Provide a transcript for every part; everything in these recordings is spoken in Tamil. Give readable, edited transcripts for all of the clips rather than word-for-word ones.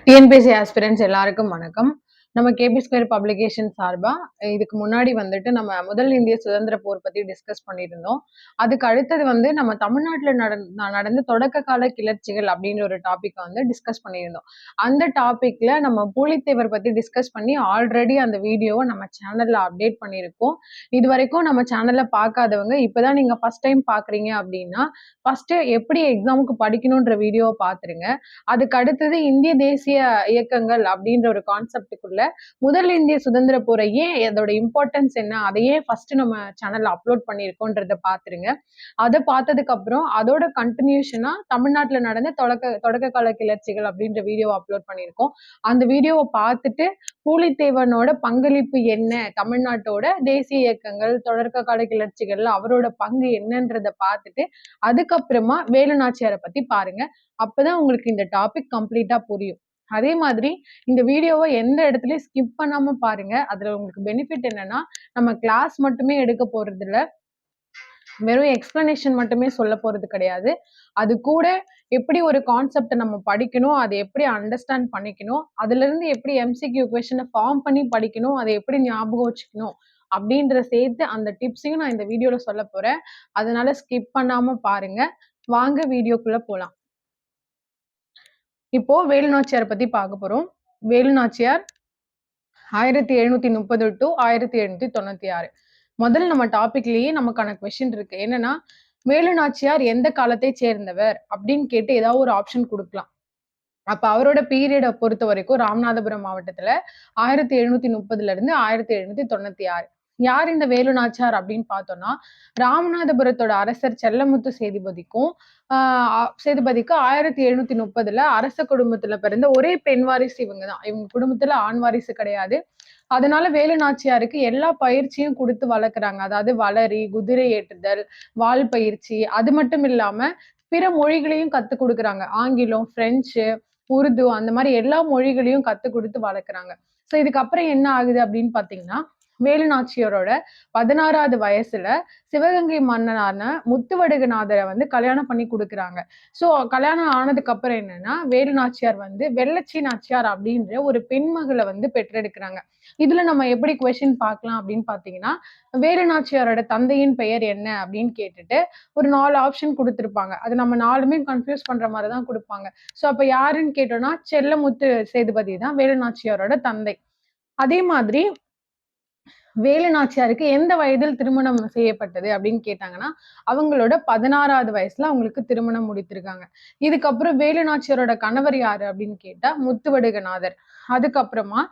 டிஎன்பிஎஸ்சி ஆஸ்பிரன்ஸ் எல்லாருக்கும் வணக்கம். நம்ம கேபி ஸ்கொயர் பப்ளிகேஷன் சார்பா இதுக்கு முன்னாடி வந்துட்டு நம்ம முதல் இந்திய சுதந்திர போர் பத்தி டிஸ்கஸ் பண்ணியிருந்தோம். அதுக்கு அடுத்தது வந்து நம்ம தமிழ்நாட்டுல நடந்த தொடக்க கால கிளர்ச்சிகள் அப்படின்ற ஒரு டாபிக் வந்து டிஸ்கஸ் பண்ணியிருந்தோம். அந்த டாபிக்ல நம்ம பூலித்தேவர் பத்தி டிஸ்கஸ் பண்ணி ஆல்ரெடி அந்த வீடியோவை நம்ம சேனல்ல அப்டேட் பண்ணியிருக்கோம். இது வரைக்கும் நம்ம சேனல்ல பார்க்காதவங்க இப்பதான் நீங்க ஃபர்ஸ்ட் டைம் பாக்குறீங்க அப்படின்னா ஃபர்ஸ்ட் எப்படி எக்ஸாமுக்கு படிக்கணும்ன்ற வீடியோவை பாத்துருங்க. அதுக்கு அடுத்தது இந்திய தேசிய இயக்கங்கள் அப்படின்ற ஒரு கான்செப்டுக்குள்ள முதல் இந்திய சுதந்திர போரை ஏன் அதோட இம்பார்ட்டன்ஸ் என்ன, அதையே ஃபர்ஸ்ட் நம்ம சேனல்ல அப்லோட் பண்ணியிருக்கோன்றத பாத்துருங்க. அதை பார்த்ததுக்கு அப்புறம் அதோட கண்டினியூஷனா தமிழ்நாட்டுல நடந்த தொடக்க கால கிளர்ச்சிகள் அப்படின்ற வீடியோ அப்லோட் பண்ணியிருக்கோம். அந்த வீடியோவை பார்த்துட்டு பூலித்தேவனோட பங்களிப்பு என்ன, தமிழ்நாட்டோட தேசிய இயக்கங்கள் தொடக்க கால கிளர்ச்சிகள்ல அவரோட பங்கு என்னன்றத பார்த்துட்டு அதுக்கப்புறமா வேலு நாச்சியாரை பத்தி பாருங்க. அப்பதான் உங்களுக்கு இந்த டாபிக் கம்ப்ளீட்டா புரியும். அதே மாதிரி இந்த வீடியோவை எந்த இடத்துலயும் ஸ்கிப் பண்ணாம பாருங்க. அதுல உங்களுக்கு பெனிஃபிட் என்னன்னா, நம்ம கிளாஸ் மட்டுமே எடுக்க போறது இல்ல, வெறும் எக்ஸ்பிளனேஷன் மட்டுமே சொல்ல போறது கிடையாது. அது கூட எப்படி ஒரு கான்செப்டை நம்ம படிக்கணும், அதை எப்படி அண்டர்ஸ்டாண்ட் பண்ணிக்கணும், அதுல இருந்து எப்படி எம்சிக்யூ கொஸ்டினை ஃபார்ம் பண்ணி படிக்கணும், அதை எப்படி ஞாபகம் வச்சுக்கணும் அப்படின்ற சேர்த்து அந்த டிப்ஸையும் நான் இந்த வீடியோல சொல்ல போறேன். அதனால ஸ்கிப் பண்ணாம பாருங்க. வாங்க வீடியோக்குள்ள போலாம். இப்போ வேலு நாச்சியார் பத்தி பார்க்க போறோம். வேலு நாச்சியார் 1730 டு 1796. முதல்ல நம்ம டாபிக்லயே நமக்கான கொஸ்டின் இருக்கு. என்னன்னா, வேலு நாச்சியார் எந்த காலத்தை சேர்ந்தவர் அப்படின்னு கேட்டு ஏதாவது ஒரு ஆப்ஷன் கொடுக்கலாம். அப்ப அவரோட பீரியடை பொறுத்த வரைக்கும் ராமநாதபுரம் மாவட்டத்துல 1730 இருந்து 1796. யார் இந்த வேலு நாச்சியார் அப்படின்னு பார்த்தோம்னா, ராமநாதபுரத்தோட அரசர் செல்லமுத்து சேதுபதிக்கும் சேதுபதிக்கு 1730 அரச குடும்பத்துல பிறந்த ஒரே பெண் வாரிசு இவங்கதான். இவங்க குடும்பத்துல ஆண் வாரிசு கிடையாது. அதனால வேலு நாச்சியாருக்கு எல்லா பயிற்சியும் கொடுத்து வளர்க்குறாங்க. அதாவது வளரி, குதிரை ஏற்றுதல், வாள் பயிற்சி, அது மட்டும் இல்லாம பிற மொழிகளையும் கத்து கொடுக்குறாங்க. ஆங்கிலம், பிரெஞ்சு, உருது அந்த மாதிரி எல்லா மொழிகளையும் கத்து கொடுத்து வளர்க்குறாங்க. ஸோ இதுக்கப்புறம் என்ன ஆகுது அப்படின்னு பாத்தீங்கன்னா, வேலு நாச்சியாரோட 16வது வயசுல சிவகங்கை மன்னனான முத்துவடுகநாதரை வந்து கல்யாணம் பண்ணி கொடுக்குறாங்க. ஸோ கல்யாணம் ஆனதுக்கு அப்புறம் என்னன்னா, வேலு நாச்சியார் வந்து வெள்ளச்சி நாச்சியார் அப்படின்ற ஒரு பெண்மகளை வந்து பெற்றெடுக்கிறாங்க. இதுல நம்ம எப்படி கொஸ்டின் பார்க்கலாம் அப்படின்னு பாத்தீங்கன்னா, வேலு நாச்சியாரோட தந்தையின் பெயர் என்ன அப்படின்னு கேட்டுட்டு ஒரு 4 ஆப்ஷன் கொடுத்திருப்பாங்க. அது நம்ம 4மே கன்ஃபியூஸ் பண்ற மாதிரி தான் கொடுப்பாங்க. ஸோ அப்ப யாருன்னு கேட்டோம்னா, செல்லமுத்து சேதுபதி தான் வேலு நாச்சியாரோட தந்தை. அதே மாதிரி வேலு நாச்சியாருக்கு எந்த வயதில் திருமணம் செய்யப்பட்டது அப்படின்னு கேட்டாங்கன்னா, அவங்களோட 16வது வயசுல அவங்களுக்கு திருமணம் முடித்திருக்காங்க. இதுக்கப்புறம் வேலு நாச்சியாரோட கணவர் யாரு அப்படின்னு கேட்டா முத்துவடுகநாதர். அதுக்கப்புறமா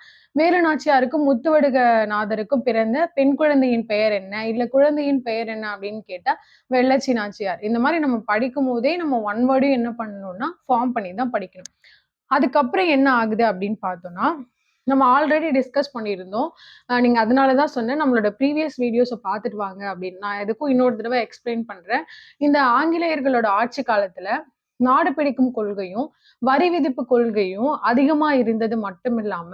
வேலு நாச்சியாருக்கும் முத்துவடுகநாதருக்கும் பிறந்த பெண் குழந்தையின் பெயர் என்ன, இல்ல குழந்தையின் பெயர் என்ன அப்படின்னு கேட்டா வெள்ளச்சி நாச்சியார். இந்த மாதிரி நம்ம படிக்கும் போதே நம்ம ஒன் வேர்டையும் என்ன பண்ணணும்னா ஃபார்ம் பண்ணி தான் படிக்கணும். அதுக்கப்புறம் என்ன ஆகுது அப்படின்னு பார்த்தோம்னா, நம்ம ஆல்ரெடி டிஸ்கஸ் பண்ணியிருந்தோம். நீங்க அதனாலதான் சொன்னேன், நம்மளோட ப்ரீவியஸ் வீடியோஸை பார்த்துட்டு வாங்க அப்படின்னு. நான் எதுக்கும் இன்னொரு தடவை எக்ஸ்பிளைன் பண்றேன். இந்த ஆங்கிலேயர்களோட ஆட்சி காலத்துல நாடு பிடிக்கும் கொள்கையும் வரி விதிப்பு கொள்கையும் அதிகமா இருந்தது மட்டும் இல்லாம,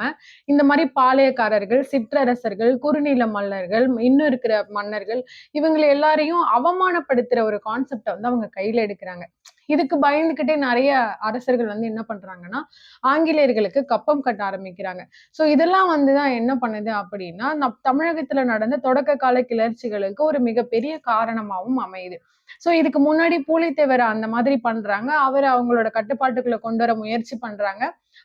இந்த மாதிரி பாளையக்காரர்கள், சிற்றரசர்கள், குறுநில மன்னர்கள், இன்னும் இருக்கிற மன்னர்கள், இவங்களை எல்லாரையும் அவமானப்படுத்துற ஒரு கான்செப்டை வந்து அவங்க கையில எடுக்கிறாங்க. இதுக்கு பயந்துகிட்டே நிறைய அரசர்கள் வந்து என்ன பண்றாங்கன்னா, ஆங்கிலேயர்களுக்கு கப்பம் கட்ட ஆரம்பிக்கிறாங்க. சோ இதெல்லாம் வந்துதான் என்ன பண்ணுது அப்படின்னா, தமிழகத்துல நடந்த தொடக்க கால கிளர்ச்சிகளுக்கு ஒரு மிகப்பெரிய காரணமாவும் அமையுது. சோ இதுக்கு முன்னாடி பூலித்தேவர் அந்த மாதிரி பண்றாங்க. அவர் அவங்களோட கட்டுப்பாட்டுக்குள்ள கொண்டு வர முயற்சி பண்றாங்க.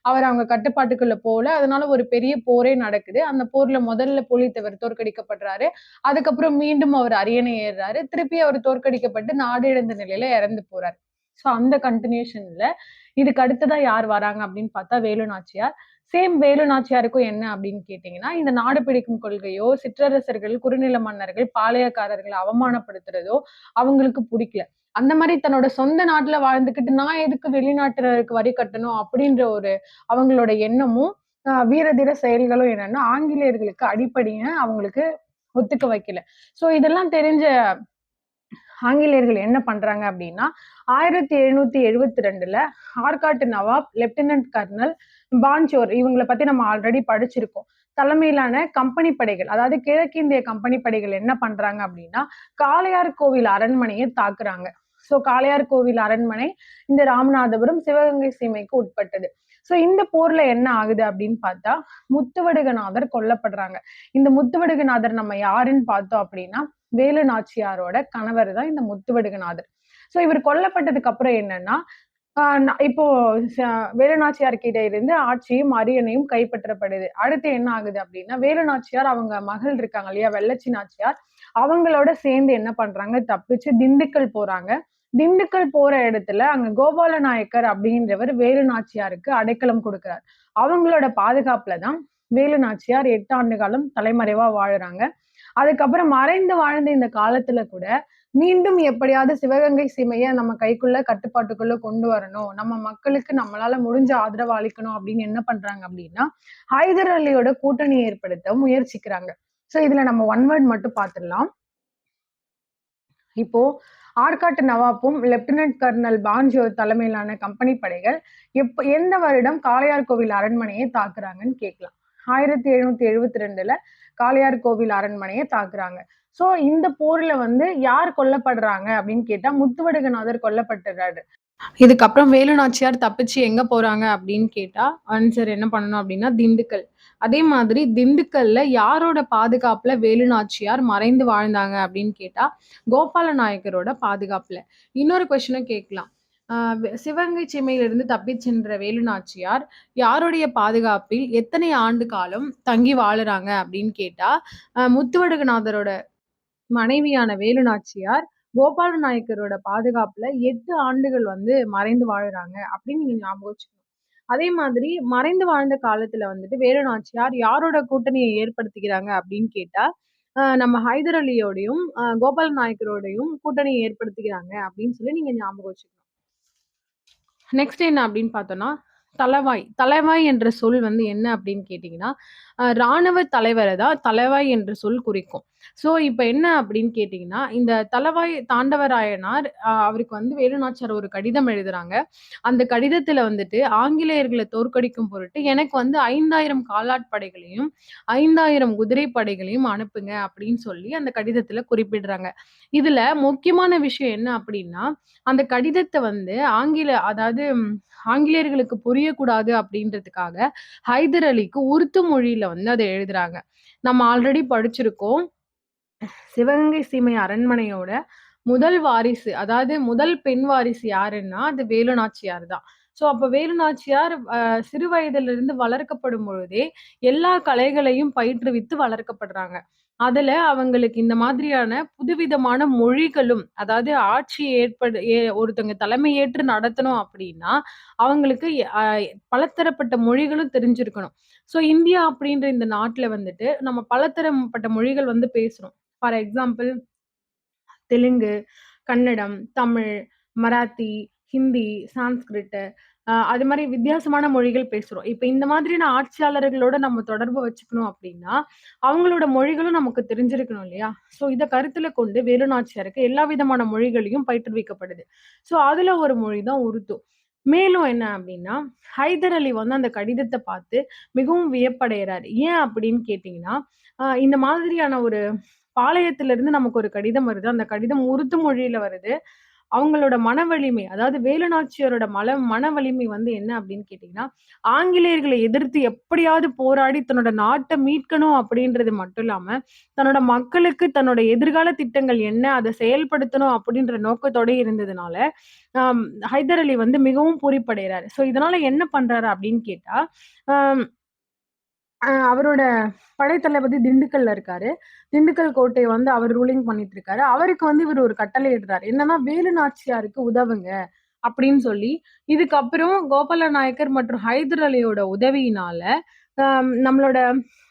அவர் அவங்க கட்டுப்பாட்டுக்குள்ள போல. அதனால ஒரு பெரிய போரே நடக்குது. அந்த போர்ல முதல்ல பூலித்தேவர் தோற்கடிக்கப்படுறாரு. அதுக்கப்புறம் மீண்டும் அவர் அரியணை ஏறுறாரு. திருப்பி அவர் தோற்கடிக்கப்பட்டு நாடு இழந்த நிலையில இறந்து போறாரு. சோ அந்த கண்டினியூஷன்ல இதுக்கு அடுத்ததா யார் வராங்க அப்படின்னு பார்த்தா வேலு நாச்சியார். சேம் வேலு நாச்சியாருக்கும் என்ன அப்படின்னு கேட்டீங்கன்னா, இந்த நாடு பிடிக்கும் கொள்கையோ, சிற்றரசர்கள், குறுநில மன்னர்கள், பாளையக்காரர்களை அவமானப்படுத்துறதோ அவங்களுக்கு பிடிக்கல. அந்த மாதிரி தன்னோட சொந்த நாட்டுல வாழ்ந்துகிட்டு நான் எதுக்கு வெளிநாட்டினருக்கு வரி கட்டணும் அப்படின்ற ஒரு அவங்களோட எண்ணமும் வீர தீர செயல்களும் என்னன்னா ஆங்கிலேயர்களுக்கு அடிப்படைய அவங்களுக்கு ஒத்துக்க வைக்கல. சோ இதெல்லாம் தெரிஞ்ச ஆங்கிலேயர்கள் என்ன பண்றாங்க அப்படின்னா, 1772ல ஆற்காட்டு நவாப், லெப்டினன்ட் கர்னல் பான்சோர் இவங்களை பத்தி நம்ம ஆல்ரெடி படிச்சிருக்கோம். தலைமையிலான கம்பெனி படைகள், அதாவது கிழக்கிந்திய கம்பெனி படைகள் என்ன பண்றாங்க அப்படின்னா, காளையார் கோவில் அரண்மனையை தாக்குறாங்க. சோ காளையார் கோவில் அரண்மனை இந்த ராமநாதபுரம், சிவகங்கை சீமைக்கு உட்பட்டது. சோ இந்த போர்ல என்ன ஆகுது அப்படின்னு பார்த்தா முத்துவடுகநாதர் கொல்லப்படுறாங்க. இந்த முத்துவடுகநாதர் நம்ம யாருன்னு பார்த்தோம் அப்படின்னா வேலு நாச்சியாரோட கணவர் தான் இந்த முத்துவடுகநாதர். சோ இவர் கொல்லப்பட்டதுக்கு அப்புறம் என்னன்னா இப்போ வேலு நாச்சியார் கிட்ட இருந்து ஆட்சியும் அரியணையும் கைப்பற்றப்படுது. அடுத்து என்ன ஆகுது அப்படின்னா வேலு நாச்சியார் அவங்க மகள் இருக்காங்க இல்லையா வெள்ளச்சி நாச்சியார், அவங்களோட சேர்ந்து என்ன பண்றாங்க தப்பிச்சு திண்டுக்கல் போறாங்க. திண்டுக்கல் போற இடத்துல அங்க கோபால நாயக்கர் அப்படின்றவர் வேலு நாச்சியாருக்கு அடைக்கலம் கொடுக்கிறார். அவங்களோட பாதுகாப்புல தான் வேலு நாச்சியார் 8 ஆண்டு காலம் தலைமறைவா வாழுறாங்க. அதுக்கப்புறம் மறைந்து வாழ்ந்த இந்த காலத்துல கூட மீண்டும் எப்படியாவது சிவகங்கை சீமையை நம்ம கைக்குள்ள கட்டுப்பாட்டுக்குள்ள கொண்டு வரணும், நம்ம மக்களுக்கு நம்மளால முடிஞ்ச ஆதரவு அளிக்கணும் அப்படின்னு என்ன பண்றாங்க அப்படின்னா ஹைதர் அலியோட கூட்டணி ஏற்படுத்த முயற்சிக்கிறாங்க. சோ இதுல நம்ம ஒன் வேர்ட் மட்டும் பார்த்துடலாம். இப்போ ஆற்காட்டு நவாப்பும் லெப்டினன்ட் கர்னல் பான்ஜோ தலைமையிலான கம்பெனி படைகள் எந்த வருடம் காளையார் கோவில் அரண்மனையை தாக்குறாங்கன்னு கேட்கலாம். 1772ல காளையார் கோவில் அரண்மனையை தாக்குறாங்க. சோ இந்த போர்ல வந்து யார் கொல்லப்படுறாங்க அப்படின்னு கேட்டா முத்துவடுகநாதர் கொல்லப்பட்டுறாரு. இதுக்கப்புறம் வேலு நாச்சியார் தப்பிச்சு எங்க போறாங்க அப்படின்னு கேட்டா ஆன்சர் என்ன பண்ணணும் அப்படின்னா திண்டுக்கல். அதே மாதிரி திண்டுக்கல்ல யாரோட பாதுகாப்புல வேலு நாச்சியார் மறைந்து வாழ்ந்தாங்க அப்படின்னு கேட்டா கோபால நாயக்கரோட பாதுகாப்புல. இன்னொரு கொஸ்டினும் கேட்கலாம். சிவகங்கை சீமையிலிருந்து தப்பிச் சென்ற வேலு நாச்சியார் யாருடைய பாதுகாப்பில் எத்தனை ஆண்டு காலம் தங்கி வாழுறாங்க அப்படின்னு கேட்டா முத்துவடுகநாதரோட மனைவியான வேலு நாச்சியார் கோபால நாயக்கரோட பாதுகாப்புல 8 ஆண்டுகள் வந்து மறைந்து வாழுறாங்க அப்படின்னு நீங்க ஞாபகம் வச்சுக்கணும். அதே மாதிரி மறைந்து வாழ்ந்த காலத்துல வந்துட்டு வேலு நாச்சியார் யாரோட கூட்டணியை ஏற்படுத்திக்கிறாங்க அப்படின்னு கேட்டா நம்ம ஹைதர் அலியோடையும் கோபால நாயக்கரோடையும் கூட்டணியை ஏற்படுத்திக்கிறாங்க அப்படின்னு சொல்லி நீங்க ஞாபகம் வச்சுக்கணும். நெக்ஸ்ட் என்ன அப்படின்னு பார்த்தோம்னா தளவாய். தளவாய் என்ற சொல் வந்து என்ன அப்படின்னு கேட்டீங்கன்னா ராணுவ தலைவரை தான் தளவாய் என்ற சொல் குறிக்கும். சோ இப்ப என்ன அப்படின்னு கேட்டீங்கன்னா இந்த தளவாய் தாண்டவராயனார் அவருக்கு வந்து வேலுநாச்சியார் ஒரு கடிதம் எழுதுறாங்க. அந்த கடிதத்துல வந்துட்டு ஆங்கிலேயர்களை தோற்கடிக்கும் பொருட்டு எனக்கு வந்து 5000 காலாட்படைகளையும் 5000 குதிரை படைகளையும் அனுப்புங்க அப்படின்னு சொல்லி அந்த கடிதத்துல குறிப்பிடுறாங்க. இதுல முக்கியமான விஷயம் என்ன அப்படின்னா அந்த கடிதத்தை வந்து அதாவது ஆங்கிலேயர்களுக்கு புரியக்கூடாது அப்படின்றதுக்காக ஹைதர் அலிக்கு உருது மொழியில வந்து அதை எழுதுறாங்க. நம்ம ஆல்ரெடி படிச்சிருக்கோம். சிவகங்கை சீமை அரண்மனையோட முதல் வாரிசு, அதாவது முதல் பெண் வாரிசு யாருன்னா அது வேலு நாச்சியார் தான். சோ அப்ப வேலு நாச்சியார் சிறு வயதிலிருந்து வளர்க்கப்படும் பொழுதே எல்லா கலைகளையும் பயிற்றுவித்து வளர்க்கப்படுறாங்க. அதுல அவங்களுக்கு இந்த மாதிரியான புதுவிதமான மொழிகளும், அதாவது ஆட்சி ஒருத்தவங்க தலைமை ஏற்று நடத்தணும் அப்படின்னா அவங்களுக்கு பலதரப்பட்ட மொழிகளும் தெரிஞ்சிருக்கணும். சோ இந்தியா அப்படின்ற இந்த நாட்டுல வந்துட்டு நம்ம பலதரப்பட்ட மொழிகள் வந்து பேசுறோம். ஃபார் எக்ஸாம்பிள் தெலுங்கு, கன்னடம், தமிழ், மராத்தி, ஹிந்தி, சான்ஸ்கிரிட் அது மாரி வித்தியாசமான மொழிகள் பேசுறோம். இப்ப இந்த மாதிரியான ஆட்சியாளர்களோட நம்ம தொடர்பு வச்சுக்கணும் அப்படின்னா, அவங்களோட மொழிகளும் நமக்கு தெரிஞ்சிருக்கணும் இல்லையா? சோ இத கருத்துல கொண்டு வேலு நாச்சியாருக்கு எல்லா விதமான மொழிகளையும் பயிற்றுவிக்கப்படுது. சோ அதுல ஒரு மொழி தான் உருது. மேலும் என்ன அப்படின்னா, ஹைதர் அலி வந்து அந்த கடிதத்த பார்த்து மிகவும் வியப்படையறாரு. ஏன் அப்படின்னு கேட்டீங்கன்னா, இந்த மாதிரியான ஒரு பாளையத்திலிருந்து நமக்கு ஒரு கடிதம் வருது. அந்த கடிதம் உருது மொழியில வருது. அவங்களோட மன வலிமை, அதாவது வேலு நாச்சியாரோட மன வலிமை வந்து என்ன அப்படின்னு கேட்டீங்கன்னா, ஆங்கிலேயர்களை எதிர்த்து எப்படியாவது போராடி தன்னோட நாட்ட மீட்கணும் அப்படின்றது மட்டும் இல்லாம, தன்னோட மக்களுக்கு தன்னோட எதிர்கால திட்டங்கள் என்ன, அத செயல்படுத்தணும் அப்படின்ற நோக்கத்தோட இருந்ததுனால, அம் ஹைதர் அலி வந்து மிகவும் பூரிப்படைறாரு. சோ இதனால என்ன பண்றாரு அப்படின்னு கேட்டா, அம் அவரோட படைத்தளபதி திண்டுக்கல்ல இருக்காரு. திண்டுக்கல் கோட்டைய வந்து அவர் ரூலிங் பண்ணிட்டு இருக்காரு. அவருக்கு வந்து இவரு ஒரு கட்டளை இடுறாரு. என்னன்னா, வேலு நாச்சியாருக்கு உதவுங்க அப்படின்னு சொல்லி, இதுக்கப்புறம் கோபால நாயக்கர் மற்றும் ஹைதர் அலியோட உதவியினால, நம்மளோட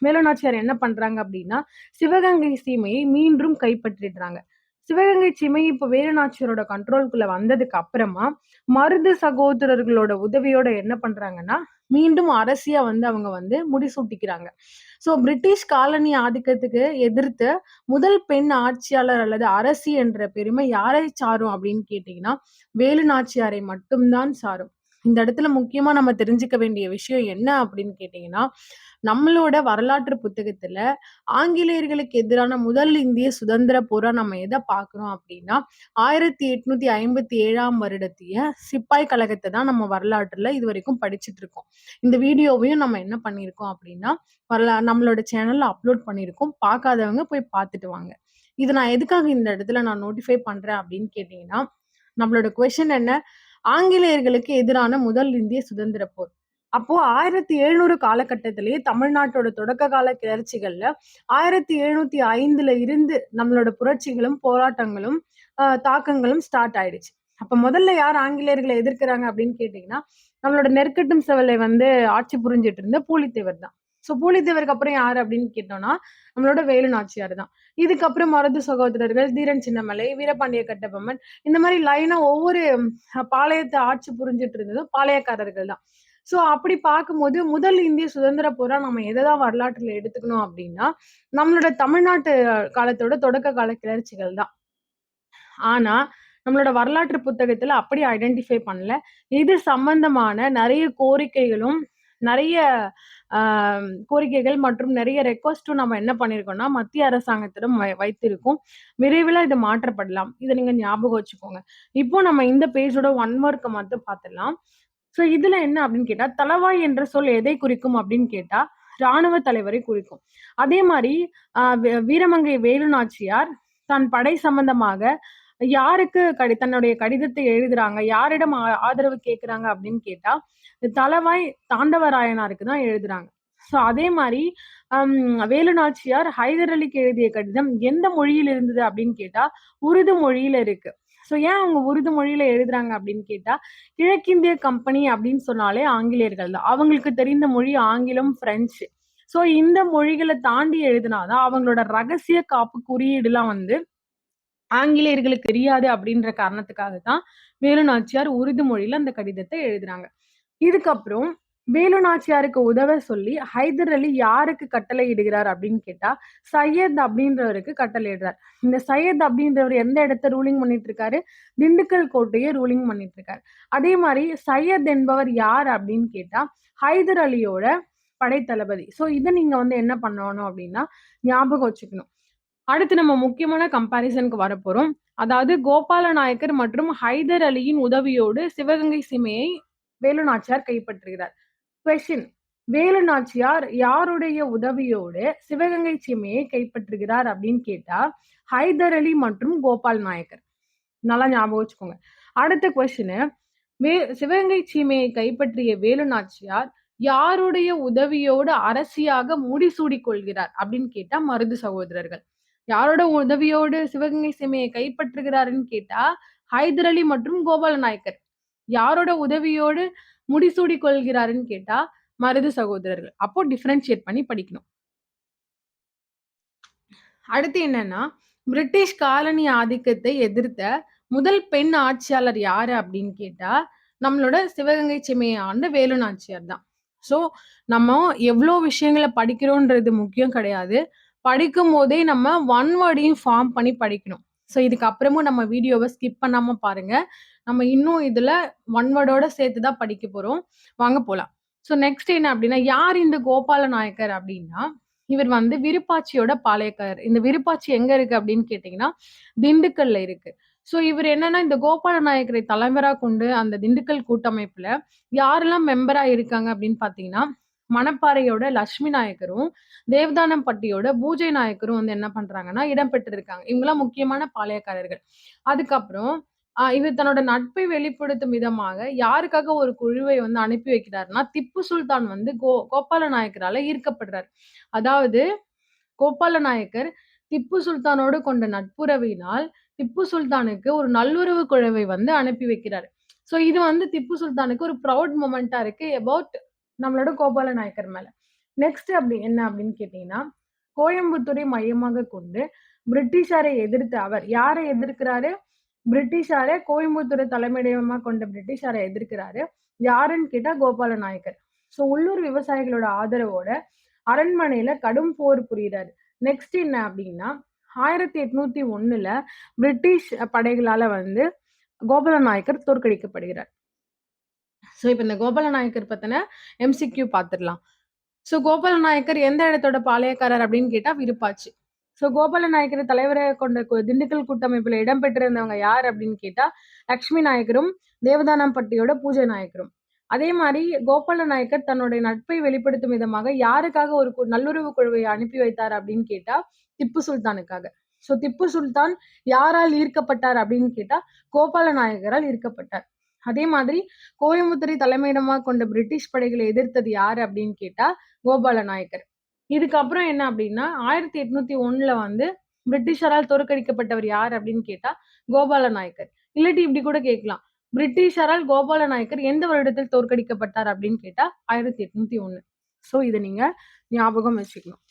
வேலு நாச்சியார் என்ன பண்றாங்க அப்படின்னா, சிவகங்கை சீமையை மீண்டும் கைப்பற்றிடுறாங்க. சிவகங்கை சீமை இப்ப வேலு நாச்சியாரோட கண்ட்ரோல்குள்ள வந்ததுக்கு அப்புறமா, மருது சகோதரர்களோட உதவியோட என்ன பண்றாங்கன்னா, மீண்டும் அரசியா வந்து அவங்க வந்து முடிசூட்டிக்கிறாங்க. சோ பிரிட்டிஷ் காலனி ஆதிக்கத்துக்கு எதிர்த்து முதல் பெண் ஆட்சியாளர் அல்லது அரசி என்ற பெருமை யாரை சாரும் அப்படின்னு கேட்டீங்கன்னா, வேலு நாச்சியாரை மட்டும் தான் சாரும். இந்த இடத்துல முக்கியமா நம்ம தெரிஞ்சுக்க வேண்டிய விஷயம் என்ன அப்படின்னு கேட்டீங்கன்னா, நம்மளோட வரலாற்று புத்தகத்துல ஆங்கிலேயர்களுக்கு எதிரான முதல் இந்திய சுதந்திர போரா நம்ம எத பார்க்கிறோம் அப்படின்னா, 1857ஆம் வருடத்திய சிப்பாய் கழகத்த தான் நம்ம வரலாற்றுல இதுவரைக்கும் படிச்சுட்டு இருக்கோம். இந்த வீடியோவையும் நம்ம என்ன பண்ணியிருக்கோம் அப்படின்னா, நம்மளோட சேனல்ல அப்லோட் பண்ணியிருக்கோம். பார்க்காதவங்க போய் பார்த்துட்டு வாங்க. இது நான் எதுக்காக இந்த இடத்துல நான் நோட்டிஃபை பண்றேன் அப்படின்னு கேட்டீங்கன்னா, நம்மளோட கொஸ்டின் என்ன? ஆங்கிலேயர்களுக்கு எதிரான முதல் இந்திய சுதந்திர போர். அப்போ 1700 காலகட்டத்திலேயே தமிழ்நாட்டோட தொடக்க கால கிளர்ச்சிகள்ல 1705ல இருந்து நம்மளோட புரட்சிகளும், போராட்டங்களும், தாக்கங்களும் ஸ்டார்ட் ஆயிடுச்சு. அப்ப முதல்ல யார் ஆங்கிலேயர்களை எதிர்க்கிறாங்க அப்படின்னு கேட்டீங்கன்னா, நம்மளோட நெற்கட்டும் செவலை வந்து ஆட்சி புரிஞ்சுட்டு இருந்த பூலித்தேவர் தான். சோ பூலித்தேவருக்கு அப்புறம் யாரு அப்படின்னு கேட்டோம்னா, நம்மளோட வேலு நாச்சியார் தான். இதுக்கப்புறம் மருது சகோதரர்கள், தீரன் சின்னமலை, வீரபாண்டிய கட்டபொம்மன், இந்த மாதிரி லைனா ஒவ்வொரு பாளையத்தை ஆட்சி புரிஞ்சுட்டு இருந்ததும் பாளையக்காரர்கள் தான். சோ அப்படி பார்க்கும்போது முதல் இந்திய சுதந்திர போரா நம்ம எதைதான் வரலாற்றுல எடுத்துக்கணும் அப்படின்னா, நம்மளோட தமிழ்நாட்டு காலத்தோட தொடக்க கால கிளர்ச்சிகள் தான். ஆனா, நம்மளோட வரலாற்று புத்தகத்துல அப்படி ஐடென்டிஃபை பண்ணல. இது சம்பந்தமான நெறைய கோரிக்கைகளும், நெறைய அ கோரிக்கைகள் மற்றும் நெறைய ரெக்வெஸ்ட்டும் நம்ம என்ன பண்ணியிருக்கோம்னா, மத்திய அரசாங்கத்திடம் வைத்திருக்கோம். விரைவில இது மாற்றப்படலாம். இத நீங்க ஞாபகம் வச்சுக்கோங்க. இப்போ நம்ம இந்த பேஜோட 1 மார்க்க மட்டும் பார்த்துடலாம். சோ இதுல என்ன அப்படின்னு கேட்டா, தளவாய் என்ற சொல் எதை குறிக்கும் அப்படின்னு கேட்டா, ராணுவ தலைவரை குறிக்கும். அதே மாரி வீரமங்கை வேலு நாச்சியார் தன் படை சம்பந்தமாக யாருக்கு தன்னுடைய கடிதத்தை எழுதுறாங்க, யாரிடம் ஆதரவு கேட்குறாங்க அப்படின்னு கேட்டா, தளவாய் தாண்டவராயனாருக்கு தான் எழுதுறாங்க. சோ அதே மாரி அம் வேலு நாச்சியார் ஹைதர் அலிக்கு எழுதிய கடிதம் எந்த மொழியில் இருந்தது அப்படின்னு கேட்டா, உருது மொழியில இருக்கு. சோ ஏன் அவங்க உருது மொழியில எழுதுறாங்க அப்படின்னு கேட்டா, கிழக்கிந்திய கம்பெனி அப்படின்னு சொன்னாலே ஆங்கிலேயர்கள் தான். அவங்களுக்கு தெரிந்த மொழி ஆங்கிலம், பிரெஞ்சு. சோ இந்த மொழிகள தாண்டி எழுதினாதான் அவங்களோட ரகசிய காப்பு குறியீடுலாம் வந்து ஆங்கிலேயர்களுக்கு தெரியாது அப்படின்ற காரணத்துக்காக தான் வேலு நாச்சியார் உருது மொழியில அந்த கடிதத்தை எழுதுறாங்க. இதுக்கப்புறம் வேலு நாச்சியாருக்கு உதவ சொல்லி ஹைதர் அலி யாருக்கு கட்டளை இடுகிறார் அப்படின்னு கேட்டா, சையத் அப்படின்றவருக்கு கட்டளை இடுறார். இந்த சையத் அப்படின்றவர் எந்த இடத்த ரூலிங் பண்ணிட்டு இருக்காரு? திண்டுக்கல் கோட்டையை ரூலிங் பண்ணிட்டு இருக்காரு. அதே மாதிரி சையத் என்பவர் யார் அப்படின்னு கேட்டா, ஹைதர் அலியோட படைத்தளபதி. சோ இத நீங்க வந்து என்ன பண்ணணும் அப்படின்னா ஞாபகம் வச்சுக்கணும். அடுத்து நம்ம முக்கியமான கம்பேரிசனுக்கு வரப்போறோம். அதாவது கோபால நாயக்கர் மற்றும் ஹைதர் அலியின் உதவியோடு சிவகங்கை சீமையை வேலு நாச்சியார் கைப்பற்றுகிறார். கொஸ்டின்: வேலு நாச்சியார் யாருடைய உதவியோடு சிவகங்கை சீமையை கைப்பற்றுகிறார் அப்படின்னு கேட்டா, ஹைதர் அலி மற்றும் கோபால் நாயக்கர். நல்லா ஞாபகம் வச்சுக்கோங்க. அடுத்த கொஸ்டின்: சிவகங்கை சீமையை கைப்பற்றிய வேலு நாச்சியார் யாருடைய உதவியோடு அரசியாக முடிசூடிக் கொள்கிறார் அப்படின்னு கேட்டா, மருது சகோதரர்கள். யாரோட உதவியோடு சிவகங்கை சீமையை கைப்பற்றுகிறாருன்னு கேட்டா, ஹைதர் அலி மற்றும் கோபால நாயக்கர். யாரோட உதவியோடு முடிசூடிக் கொள்கிறாருன்னு கேட்டா, மருது சகோதரர்கள். அப்போ டிஃபரன்ஷியேட் பண்ணி படிக்கணும். அடுத்து என்னன்னா, பிரிட்டிஷ் காலனி ஆதிக்கத்தை எதிர்த்த முதல் பெண் ஆட்சியாளர் யாரு அப்படின்னு கேட்டா, நம்மளோட சிவகங்கை சீமையை ஆண்ட வேலு நாச்சியார் தான். சோ நம்ம எவ்வளோ விஷயங்கள படிக்கிறோன்றது முக்கியம் கிடையாது. படிக்கும்போதே நம்ம ஒன் வேர்டையும் ஃபார்ம் பண்ணி படிக்கணும். சோ இதுக்கு அப்புறமும் நம்ம வீடியோவ ஸ்கிப் பண்ணாம பாருங்க. நம்ம இன்னும் இதுல ஒன் வேர்டோட சேர்த்து தான் படிக்க போறோம். வாங்க போலாம். சோ நெக்ஸ்ட் என்ன அப்படின்னா, யார் இந்த கோபால நாயக்கர் அப்படின்னா, இவர் வந்து விருப்பாட்சியோட பாளையக்காரர். இந்த விருப்பாட்சி எங்க இருக்கு அப்படின்னு கேட்டீங்கன்னா, திண்டுக்கல்ல இருக்கு. சோ இவர் என்னன்னா, இந்த கோபால நாயக்கரை தலைவரா கொண்டு அந்த திண்டுக்கல் கூட்டமைப்புல யாரெல்லாம் மெம்பரா இருக்காங்க அப்படின்னு பார்த்தீங்கன்னா, மணப்பாறையோட லட்சுமி நாயக்கரும், தேவதானம்பட்டியோட பூஜை நாயக்கரும் வந்து என்ன பண்றாங்கன்னா, இடம் பெற்றிருக்காங்க. இவங்கலாம் முக்கியமான பாளையக்காரர்கள். அதுக்கப்புறம் இவர் தன்னோட நட்பை வெளிப்படுத்தும் விதமாக யாருக்காக ஒரு குழுவை வந்து அனுப்பி வைக்கிறாருன்னா, திப்பு சுல்தான் வந்து கோபால நாயக்கரால ஈர்க்கப்படுறார். அதாவது கோபால நாயக்கர் திப்பு சுல்தானோடு கொண்ட நட்புறவினால் திப்பு சுல்தானுக்கு ஒரு நல்லுறவு குழுவை வந்து அனுப்பி வைக்கிறாரு. சோ இது வந்து திப்பு சுல்தானுக்கு ஒரு ப்ரவுட் மொமெண்டா இருக்கு அபௌட் நம்மளோட கோபால நாயக்கர் மேல. நெக்ஸ்ட் அப்படி என்ன அப்படின்னு கேட்டீங்கன்னா, கோயம்புத்தூரை மையமாக கொண்டு பிரிட்டிஷாரை எதிர்த்த அவர் யாரை எதிர்க்கிறாரு? பிரிட்டிஷார கோயம்புத்தூரை தலைமையிடமா கொண்ட பிரிட்டிஷாரை எதிர்க்கிறாரு. யாருன்னு கேட்டா கோபால நாயக்கர். சோ உள்ளூர் விவசாயிகளோட ஆதரவோட அரண்மனையில கடும் போர் புரியிறாரு. நெக்ஸ்ட் என்ன அப்படின்னா, 1801ல பிரிட்டிஷ் படைகளால வந்து கோபால நாயக்கர் தோற்கடிக்கப்படுகிறார். ஸோ இப்ப இந்த கோபால நாயக்கர் பத்தின எம்சிக்யூ பார்த்துடலாம். ஸோ கோபால நாயக்கர் எந்த இடத்தோட பாளையக்காரர் அப்படின்னு கேட்டா விருப்பாச்சி. ஸோ கோபால நாயக்கரை தலைவராக கொண்ட திண்டுக்கல் கூட்டமைப்புல இடம்பெற்றிருந்தவங்க யார் அப்படின்னு கேட்டா லட்சுமி நாயக்கரும் தேவதானம்பட்டியோட பூஜை நாயக்கரும். அதே மாதிரி கோபால நாயக்கர் தன்னுடைய நட்பை வெளிப்படுத்தும் விதமாக யாருக்காக ஒரு நல்லுறவு குழுவை அனுப்பி வைத்தார் அப்படின்னு கேட்டா திப்பு சுல்தானுக்காக. ஸோ திப்பு சுல்தான் யாரால் ஈர்க்கப்பட்டார் அப்படின்னு கேட்டா கோபால நாயக்கரால் ஈர்க்கப்பட்டார். அதே மாதிரி கோயம்புத்தூரை தலைமையிடமாக கொண்ட பிரிட்டிஷ் படைகளை எதிர்த்தது யாரு அப்படின்னு கேட்டா கோபால நாயக்கர். இதுக்கப்புறம் என்ன அப்படின்னா 1801 வந்து பிரிட்டிஷரால் தோற்கடிக்கப்பட்டவர் யார் அப்படின்னு கேட்டா கோபால நாயக்கர். இல்லாட்டி இப்படி கூட கேட்கலாம், பிரிட்டிஷரால் கோபால நாயக்கர் எந்த வருடத்தில் தோற்கடிக்கப்பட்டார் அப்படின்னு கேட்டா 1801. ஸோ இதை நீங்க ஞாபகம் வச்சுக்கணும்.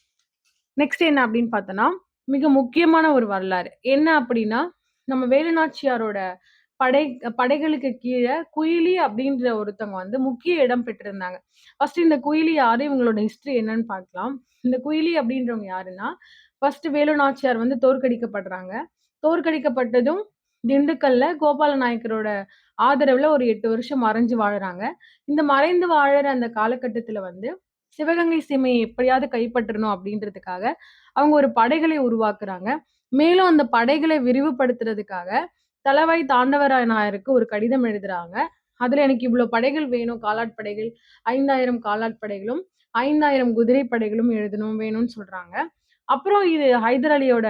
நெக்ஸ்ட் என்ன அப்படின்னு பார்த்தோன்னா மிக முக்கியமான ஒரு வரலாறு என்ன அப்படின்னா நம்ம வேலுநாச்சியாரோட படைகளுக்கு கீழே குயிலி அப்படின்ற ஒருத்தவங்க வந்து முக்கிய இடம் பெற்றிருந்தாங்க. ஃபர்ஸ்ட் இந்த குயிலி யாரு, இவங்களோட ஹிஸ்டரி என்னன்னு பார்க்கலாம். இந்த குயிலி அப்படின்றவங்க யாருன்னா ஃபர்ஸ்ட் வேலுநாச்சியார் வந்து தோற்கடிக்கப்படுறாங்க. தோற்கடிக்கப்பட்டதும் திண்டுக்கல்ல கோபால நாயக்கரோட ஆதரவுல ஒரு 8 வருஷம் மறைஞ்சு வாழுறாங்க. இந்த மறைந்து வாழற அந்த காலகட்டத்துல வந்து சிவகங்கை சீமையை எப்படியாவது கைப்பற்றணும் அப்படின்றதுக்காக அவங்க ஒரு படைகளை உருவாக்குறாங்க. மேலும் அந்த படைகளை விரிவுபடுத்துறதுக்காக தளவாய் தாண்டவராய நாயருக்கு ஒரு கடிதம் எழுதுறாங்க. அதுல எனக்கு இவ்வளவு படைகள் வேணும், காலாட் படைகள் 5000 காலாட் படைகளும் 5000 குதிரை படைகளும் எழுதணும் வேணும்னு சொல்றாங்க. அப்புறம் இது ஹைதர் அலியோட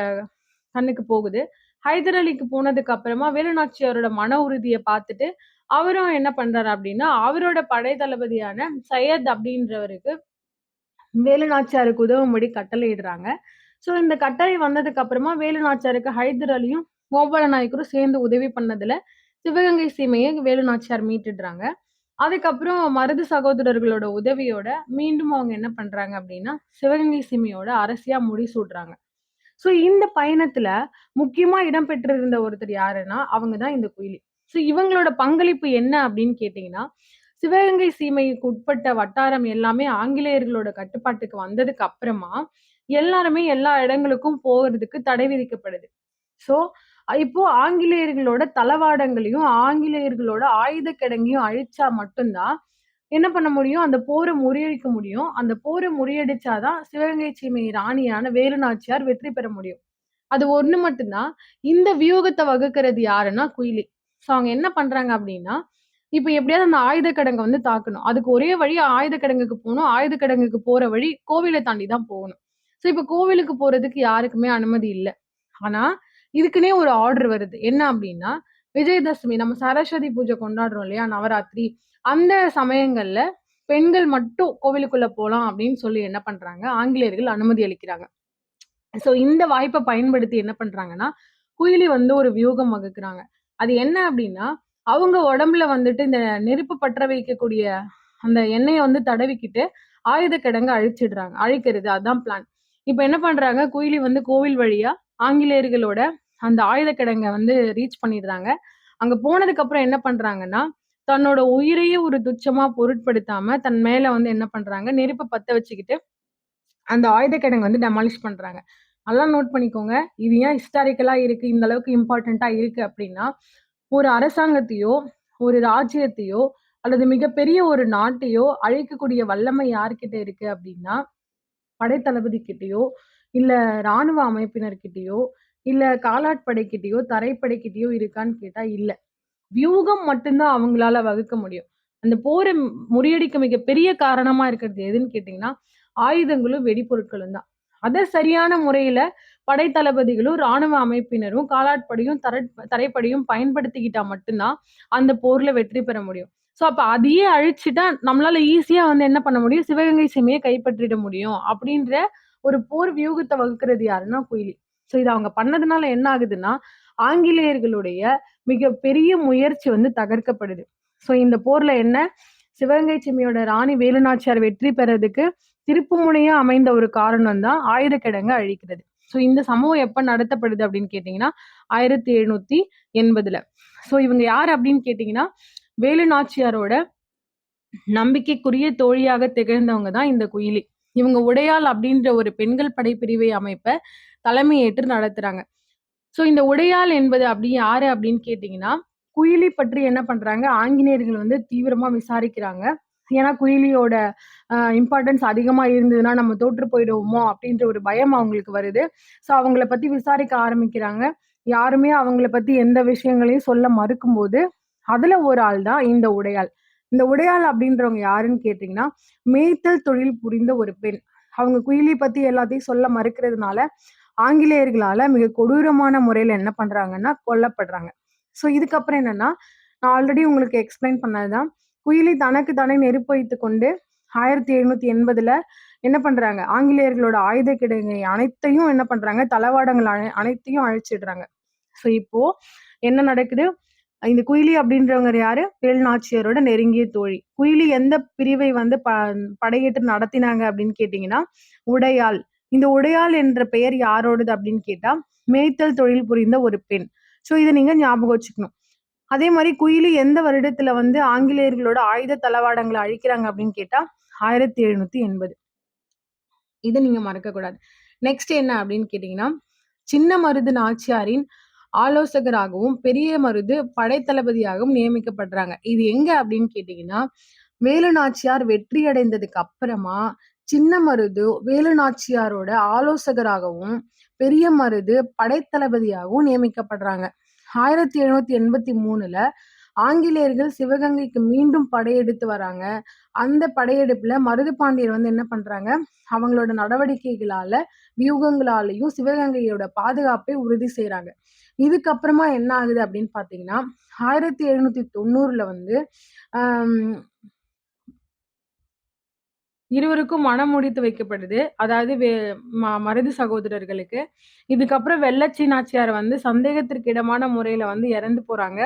கண்ணுக்கு போகுது. ஹைதர் அலிக்கு போனதுக்கு அப்புறமா வேலுநாச்சியாரோட மன உறுதியை பார்த்துட்டு அவரும் என்ன பண்றாரு அப்படின்னா அவரோட படை தளபதியான சையத் அப்படின்றவருக்கு வேலுநாச்சியாருக்கு உதவும்படி கட்டளையிடுறாங்க. ஸோ இந்த கட்டளை வந்ததுக்கு அப்புறமா வேலுநாச்சியாருக்கு ஹைதர் அலியும் கோபால நாயக்கரும் சேர்ந்து உதவி பண்ணதுல சிவகங்கை சீமையை வேலுநாச்சியார் மீட்டுடுறாங்க. அதுக்கப்புறம் மருது சகோதரர்களோட உதவியோட மீண்டும் அவங்க என்ன பண்றாங்க அப்படின்னா சிவகங்கை சீமையோட அரசியா முடிசூடுறாங்க. ஸோ இந்த பயணத்துல முக்கியமா இடம்பெற்றிருந்த ஒருத்தர் யாருன்னா அவங்கதான் இந்த குயிலி. ஸோ இவங்களோட பங்களிப்பு என்ன அப்படின்னு கேட்டீங்கன்னா சிவகங்கை சீமைக்கு உட்பட்ட வட்டாரம் எல்லாமே ஆங்கிலேயர்களோட கட்டுப்பாட்டுக்கு வந்ததுக்கு அப்புறமா எல்லாருமே எல்லா இடங்களுக்கும் போகிறதுக்கு தடை விதிக்கப்படுது. சோ இப்போ ஆங்கிலேயர்களோட தளவாடங்களையும் ஆங்கிலேயர்களோட ஆயுத கிடங்கையும் அழிச்சா மட்டும்தான் என்ன பண்ண முடியும், அந்த போரை முறியடிக்க முடியும். அந்த போரை முறியடிச்சாதான் சிவகங்கை சீமை ராணியான வேலுநாச்சியார் வெற்றி பெற முடியும். அது ஒண்ணு மட்டும்தான். இந்த வியூகத்தை வகுக்கிறது யாருன்னா குயிலி. சோ அவங்க என்ன பண்றாங்க அப்படின்னா இப்ப எப்படியாவது அந்த ஆயுத கிடங்கை வந்து தாக்கணும். அதுக்கு ஒரே வழி ஆயுத கிடங்குக்கு போகணும். ஆயுத கிடங்குக்கு போற வழி கோவிலை தாண்டி தான் போகணும். சோ இப்ப கோவிலுக்கு போறதுக்கு யாருக்குமே அனுமதி இல்ல. ஆனா இதுக்குன்னே ஒரு ஆர்டர் வருது. என்ன அப்படின்னா விஜயதசமி நம்ம சரஸ்வதி பூஜை கொண்டாடுறோம் இல்லையா, நவராத்திரி. அந்த சமயங்கள்ல பெண்கள் மட்டும் கோவிலுக்குள்ள போலாம் அப்படின்னு சொல்லி என்ன பண்றாங்க ஆங்கிலேயர்கள் அனுமதி அளிக்கிறாங்க. சோ இந்த வாய்ப்பை பயன்படுத்தி என்ன பண்றாங்கன்னா குயிலி வந்து ஒரு வியூகம் வகுக்கிறாங்க. அது என்ன அப்படின்னா அவங்க உடம்புல வந்துட்டு இந்த நெருப்பு பற்ற வைக்கக்கூடிய அந்த எண்ணெயை வந்து தடவிக்கிட்டு ஆயுத கிடங்க அழிக்கிறது அதான் பிளான். இப்ப என்ன பண்றாங்க குயிலி வந்து கோவில் வழியா ஆங்கிலேயர்களோட அந்த ஆயுத கிடங்க வந்து ரீச் பண்ணிடுறாங்க. அங்க போனதுக்கு அப்புறம் என்ன பண்றாங்கன்னா தன்னோட உயிரையே ஒரு துச்சமா பொருட்படுத்தாம தன் மேல வந்து என்ன பண்றாங்க நெருப்பை பத்த வச்சுக்கிட்டு அந்த ஆயுத கிடங்கு வந்து டெமாலிஷ் பண்றாங்க. நல்லா நோட் பண்ணிக்கோங்க. இது ஏன் ஹிஸ்டாரிக்கலா இருக்கு, இந்த அளவுக்கு இம்பார்ட்டன்ட்டா இருக்கு அப்படின்னா ஒரு அரசாங்கத்தையோ ஒரு ராஜ்யத்தையோ அல்லது மிகப்பெரிய ஒரு நாட்டையோ அழிக்கக்கூடிய வல்லமை யார்கிட்ட இருக்கு அப்படின்னா படைத்தளபதி கிட்டயோ இல்ல ராணுவ அமைப்பினர்கிட்டயோ இல்ல காலாட்படைக்கிட்டயோ தரைப்படைக்கிட்டயோ இருக்கான்னு கேட்டா இல்ல. வியூகம் மட்டும்தான் அவங்களால வகுக்க முடியும். அந்த போரை முறியடிக்க மிகப்பெரிய காரணமா இருக்கிறது எதுன்னு கேட்டீங்கன்னா ஆயுதங்களும் வெடிபொருட்களும் தான். அத சரியான முறையில படைத்தளபதிகளும் ராணுவ அமைப்பினரும் காலாட்படையும் தரைப்படையும் பயன்படுத்திக்கிட்டா மட்டும்தான் அந்த போர்ல வெற்றி பெற முடியும். சோ அப்ப அதையே அழிச்சுட்டா நம்மளால ஈஸியா வந்து என்ன பண்ண முடியும், சிவகங்கை சீமையை கைப்பற்றிட முடியும் அப்படின்ற ஒரு போர் வியூகத்தை வகுக்கிறது யாருன்னா குயிலி. சோ இது அவங்க பண்ணதுனால என்ன ஆகுதுன்னா ஆங்கிலேயர்களுடைய மிக பெரிய முயற்சி வந்து தகர்க்கப்படுது. சோ இந்த போர்ல என்ன சிவகங்கை சீமையோட ராணி வேலுநாச்சியார் வெற்றி பெறதுக்கு திருப்புமுனையா அமைந்த ஒரு காரணம் தான் ஆயுத கிடங்கு அழிக்கிறது. சோ இந்த சம்பவம் எப்ப நடத்தப்படுது அப்படின்னு கேட்டீங்கன்னா 1780. சோ இவங்க யார் அப்படின்னு கேட்டீங்கன்னா வேலுநாச்சியாரோட நம்பிக்கைக்குரிய தோழியாக திகழ்ந்தவங்க தான் இந்த குயிலி. இவங்க உடையாள் அப்படின்ற ஒரு பெண்கள் படைப்பிரிவை அமைப்ப தலைமையேற்று நடத்துறாங்க. சோ இந்த உடையாள் என்பது அப்படி யாரு அப்படின்னு கேட்டீங்கன்னா குயிலி பற்றி என்ன பண்றாங்க, ஆங்கிலேயர்கள் வந்து தீவிரமா விசாரிக்கிறாங்க. ஏன்னா குயிலியோட இம்பார்ட்டன்ஸ் அதிகமா இருந்ததுன்னா நம்ம தோற்று போயிடுவோமோ அப்படின்ற ஒரு பயம் அவங்களுக்கு வருது. ஸோ அவங்கள பத்தி விசாரிக்க ஆரம்பிக்கிறாங்க. யாருமே அவங்கள பத்தி எந்த விஷயங்களையும் சொல்ல மறுக்கும்போது, அதுல ஒரு ஆள் தான் இந்த உடையாள். இந்த உடையாள் அப்படின்றவங்க யாருன்னு கேட்டீங்கன்னா, மேய்த்தல் தொழில் புரிந்த ஒரு பெண். அவங்க குயிலி பத்தி எல்லாத்தையும் சொல்ல மறுக்கிறதுனால, ஆங்கிலேயர்களால மிக கொடூரமான முறையில என்ன பண்றாங்கன்னா, கொல்லப்படுறாங்க. ஸோ இதுக்கப்புறம் என்னன்னா, நான் ஆல்ரெடி உங்களுக்கு எக்ஸ்பிளைன் பண்ணதுதான். குயிலி தனக்கு தானே நெருப்பு வைத்துக் கொண்டு 1780ல என்ன பண்றாங்க, ஆங்கிலேயர்களோட ஆயுத கிடங்கை அனைத்தையும் என்ன பண்றாங்க, தளவாடங்கள் அனைத்தையும் அழிச்சிடுறாங்க. ஸோ இப்போ என்ன நடக்குது? இந்த குயிலி அப்படின்றவங்க யாரு? வேலு நாச்சியாரோட நெருங்கிய தோழி. குயிலி எந்த பிரிவை வந்து படையெடுத்து நடத்தினாங்க அப்படின்னு கேட்டீங்கன்னா, உடையாள். இந்த உடையாள் என்ற பெயர் யாரோடது அப்படின்னு கேட்டா, மேய்த்தல் தொழில் புரிந்த ஒரு பெண். ஸோ இத நீங்க ஞாபகம் வச்சுக்கணும். அதே மாரி குயிலி எந்த வருடத்துல வந்து ஆங்கிலேயர்களோட ஆயுத தளவாடங்கள அழிக்கிறாங்க அப்படின்னு கேட்டா, 1780. இத நீங்க மறக்கக்கூடாது. நெக்ஸ்ட் என்ன அப்படின்னு கேட்டீங்கன்னா, சின்ன மருது நாச்சியாரின் ஆலோசகராகவும், பெரிய மருது படைத்தளபதியாகவும் நியமிக்கப்படுறாங்க. இது எங்க அப்படின்னு கேட்டீங்கன்னா, வேலு நாச்சியார் வெற்றி அடைந்ததுக்கு அப்புறமா, சின்ன மருது வேலு நாச்சியாரோட ஆலோசகராகவும், பெரிய மருது படைத்தளபதியாகவும் நியமிக்கப்படுறாங்க. 1783ல ஆங்கிலேயர்கள் சிவகங்கைக்கு மீண்டும் படையெடுத்து வராங்க. அந்த படையெடுப்புல மருதுபாண்டியர் வந்து என்ன பண்றாங்க, அவங்களோட நடவடிக்கைகளால, வியூகங்களாலயும் சிவகங்கையோட பாதுகாப்பை உறுதி செய்றாங்க. இதுக்கப்புறமா என்ன ஆகுது அப்படின்னு பார்த்தீங்கன்னா, 1790ல வந்து அம் இருவருக்கும் மனம் முடித்து வைக்கப்படுது. அதாவது மருது சகோதரர்களுக்கு. இதுக்கப்புறம் வெள்ளச்சி நாச்சியார் வந்து சந்தேகத்திற்கு இடமான முறையில வந்து இறந்து போறாங்க.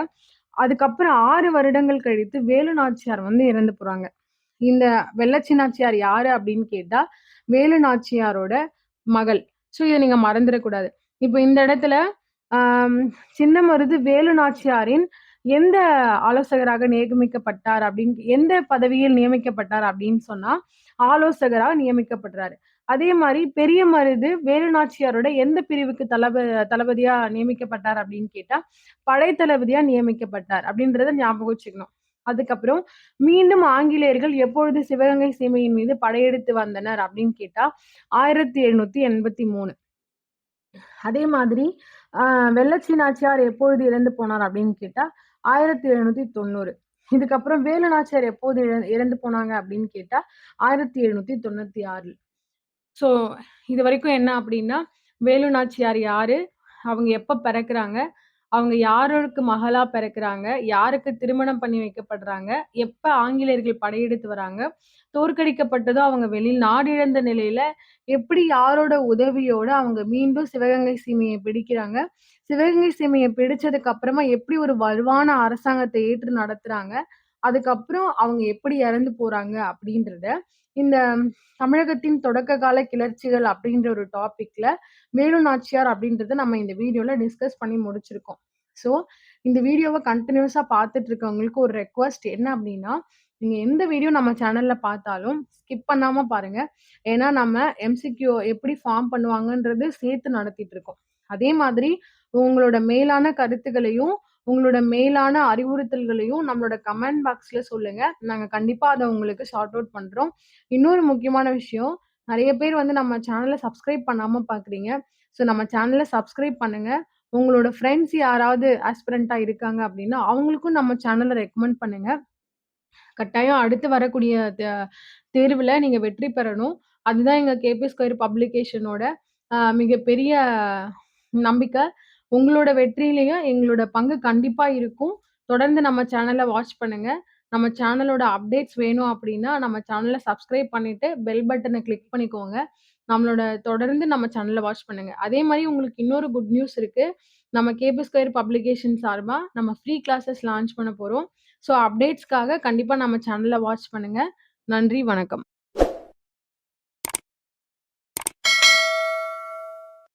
அதுக்கப்புறம் 6 வருடங்கள் கழித்து வேலு நாச்சியார் வந்து இறந்து போறாங்க. இந்த வெள்ளச்சி நாச்சியார் யாரு அப்படின்னு கேட்டா, வேலு நாச்சியாரோட மகள். ஸோ இத நீங்க மறந்துறக்கூடாது. இப்ப இந்த இடத்துல ஆம் சின்ன மருது வேலு நாச்சியாரின் எந்த ஆலோசகராக நியமிக்கப்பட்டார் அப்படின்னு எந்த பதவியில் நியமிக்கப்பட்டார் அப்படின்னு சொன்னா, ஆலோசகரா நியமிக்கப்படுறாரு. அதே மாரி பெரிய மருது வேலு நாச்சியாரோட எந்த பிரிவுக்கு தளபதியா நியமிக்கப்பட்டார் அப்படின்னு கேட்டா, படைத்தளபதியா நியமிக்கப்பட்டார் அப்படின்றத ஞாபகம் வச்சுக்கணும். அதுக்கப்புறம் மீண்டும் ஆங்கிலேயர்கள் எப்பொழுது சிவகங்கை சீமையின் மீது படையெடுத்து வந்தனர் அப்படின்னு கேட்டா, 1783. அதே மாதிரி வெள்ளச்சி நாச்சியார் எப்பொழுது இறந்து போனார் அப்படின்னு கேட்டா, 1790. இதுக்கப்புறம் வேலு நாச்சியார் எப்போது இறந்து போனாங்க அப்படின்னு கேட்டா, 1796. ஸோ இதுவரைக்கும் என்ன அப்படின்னா, வேலு நாச்சியார் யாரு? அவங்க எப்ப பிறக்குறாங்க? அவங்க யாருக்கு மகளா பிறக்குறாங்க? யாருக்கு திருமணம் பண்ணி வைக்கப்படுறாங்க? எப்ப ஆங்கிலேயர்கள் படையெடுத்து வராங்க? தோற்கடிக்கப்பட்டதும் அவங்க நாடு இழந்த நிலையில எப்படி யாரோட உதவியோட அவங்க மீண்டும் சிவகங்கை சீமைய பிடிக்கிறாங்க? சிவகங்கை சீமைய பிடிச்சதுக்கு அப்புறமா எப்படி ஒரு வலுவான அரசாங்கத்த ஏற்று நடத்துறாங்க? அதுக்கப்புறம் அவங்க எப்படி இறந்து போறாங்க? அப்படின்றத இந்த தமிழகத்தின் தொடக்க கால கிளர்ச்சிகள் அப்படின்ற ஒரு டாபிக்ல வேலு நாச்சியார் அப்படின்றத நம்ம இந்த வீடியோல டிஸ்கஸ் பண்ணி முடிச்சிருக்கோம். ஸோ இந்த வீடியோவ கன்டினியூஸா பார்த்துட்டு இருக்கவங்களுக்கு ஒரு ரெக்வெஸ்ட் என்ன அப்படின்னா, நீங்க எந்த வீடியோ நம்ம சேனல்ல பார்த்தாலும் ஸ்கிப் பண்ணாம பாருங்க. ஏன்னா நம்ம எம்சிக்யூ எப்படி ஃபார்ம் பண்ணுவாங்கன்றது சேர்த்து நடத்திட்டு இருக்கோம். அதே மாதிரி உங்களோட மேலான கருத்துக்களையும், உங்களோட மேலான அறிவுறுத்தல்களையும் நம்மளோட கமெண்ட் பாக்ஸ்ல சொல்லுங்க. நாங்க கண்டிப்பா அத உங்களுக்கு சார்ட் அவுட் பண்றோம். இன்னொரு முக்கியமான விஷயம், நெறைய பேர் வந்து நம்ம சேனல சப்ஸ்கிரைப் பண்ணாம பார்க்குறீங்க. ஸோ நம்ம சேனல சப்ஸ்கிரைப் பண்ணுங்க. உங்களோட ஃப்ரெண்ட்ஸ் யாராவது ஆஸ்பிரன்ட்டா இருக்காங்க அப்டின்னா, அவங்களுக்கும் நம்ம சேனல ரெக்கமெண்ட் பண்ணுங்க. கட்டாயம் அடுத்து வரக்கூடிய தேர்வுல நீங்க வெற்றி பெறணும். அதுதான் எங்க கேபி ஸ்கொயர் பப்ளிகேஷனோட மிகப்பெரிய நம்பிக்கை. உங்களோட வெற்றியிலயும் எங்களோட பங்கு கண்டிப்பா இருக்கும். தொடர்ந்து நம்ம சேனல வாட்ச் பண்ணுங்க. நம்ம சேனலோட அப்டேட்ஸ் வேணும் அப்டின்னா, நம்ம சேனல சப்ஸ்கிரைப் பண்ணிட்டு பெல் பட்டன கிளிக் பண்ணிக்கோங்க. தொடர்ந்து நம்ம சேனல வாட்ச் பண்ணுங்க. அதே மாரி உங்களுக்கு இன்னொரு குட் நியூஸ் இருக்கு. நம்ம கேபி ஸ்கொயர் பப்ளிகேஷன் சார்பா நம்ம ஃப்ரீ கிளாஸஸ் லான்ச் பண்ண போறோம். ஸோ அப்டேட்ஸ்க்காக கண்டிப்பா நம்ம சேனல வாட்ச் பண்ணுங்க. நன்றி, வணக்கம்.